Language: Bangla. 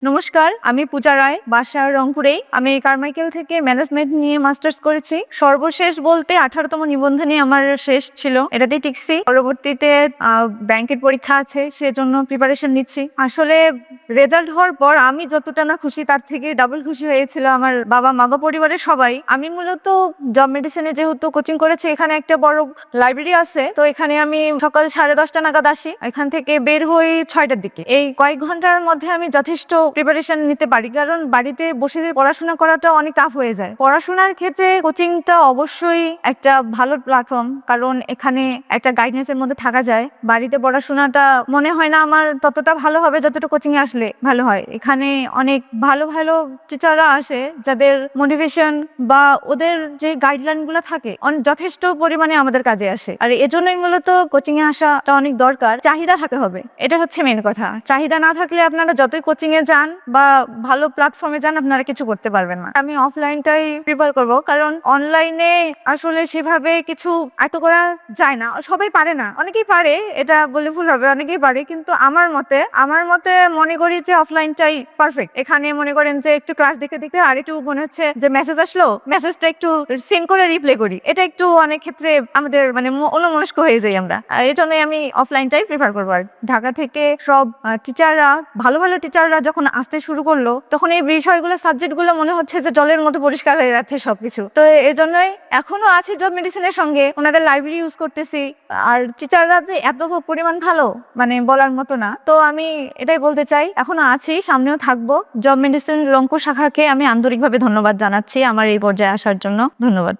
নমস্কার, আমি পূজা রায়, বাসা রংপুরেই। আমি কারমাইকেল থেকে ম্যানেজমেন্ট নিয়ে মাস্টার্স করেছি। সর্বশেষ বলতে 18তম নিবন্ধনে আমার শেষ ছিল, এটাতেই টিকছি। পরবর্তীতে ব্যাংকের পরীক্ষা আছে, সেজন্য প্রিপারেশন নিচ্ছি। আসলে রেজাল্ট হওয়ার পর আমি যতটা না খুশি, তার থেকে ডাবল খুশি হয়েছিল আমার বাবা মা বা পরিবারের সবাই। আমি মূলত জব মেডিসিনে যেহেতু কোচিং করেছি, এখানে একটা বড় লাইব্রেরি আছে, তো এখানে আমি সকাল 10:30 নাগাদ আসি। এখান থেকে বের হই 6টার দিকে। এই কয়েক ঘন্টার মধ্যে আমি যথেষ্ট প্রিপারেশন নিতে পারি, কারণ বাড়িতে বসে পড়াশোনা করাটা অনেক টাফ হয়ে যায়। পড়াশোনার ক্ষেত্রে কোচিংটা অবশ্যই একটা ভালো প্ল্যাটফর্ম, কারণ এখানে একটা গাইডেন্সের মধ্যে থাকা যায়। বাড়িতে পড়াশোনাটা মনে হয় না আমার ততটা ভালো হবে যতটা কোচিং এ আসলে ভালো হয়। এখানে অনেক ভালো ভালো টিচাররা আসে, যাদের মোটিভেশন বা ওদের যে গাইডলাইন গুলো থাকে যথেষ্ট পরিমাণে আমাদের কাজে আসে। আর এজন্যই মূলত কোচিং এ আসাটা অনেক দরকার। চাহিদা থাকতে হবে, এটা হচ্ছে মেন কথা। চাহিদা না থাকলে আপনারা যতই কোচিং এ যান বা ভালো প্ল্যাটফর্মে যান, আপনারা কিছু করতে পারবেন না। আমি অফলাইনটাই প্রিফার করব, কারণ অনলাইনে আসলে সেভাবে কিছু এত করা যায় না। সবাই পারে না, অনেকেই পারে, এটা বলে ভুল হবে, অনেকেই পারে, কিন্তু আমার মতে মনে করি যে অফলাইনটাই পারফেক্ট। এখানে মনে করেন যে একটু ক্লাস দেখতে দেখতে আর একটু মনে হচ্ছে যে মেসেজ আসলো, মেসেজটা একটু সেন্ড করে রিপ্লাই করি, এটা একটু অনেক ক্ষেত্রে আমাদের মানে অন্যমনস্ক হয়ে যাই আমরা। এই জন্যই আমি অফলাইনটাই প্রিফার করবো। আর ঢাকা থেকে সব টিচাররা, ভালো ভালো টিচাররা যখন আসতে শুরু করলো, তখন এই বিষয়গুলো, সাবজেক্টগুলো মনে হচ্ছে যে জলের মতো পরিষ্কার হয়ে যাচ্ছে সবকিছু। তো এই জন্যই এখনো আছি জব মেডিসিনের সঙ্গে, ওনাদের লাইব্রেরি ইউজ করতেছি। আর টিচাররা যে এত পরিমাণ ভালো, মানে বলার মতো না। তো আমি এটাই বলতে চাই, এখনো আছি, সামনেও থাকবো। জব মেডিসিন রংপুর শাখাকে আমি আন্তরিকভাবে ধন্যবাদ জানাচ্ছি আমার এই পর্যায়ে আসার জন্য। ধন্যবাদ।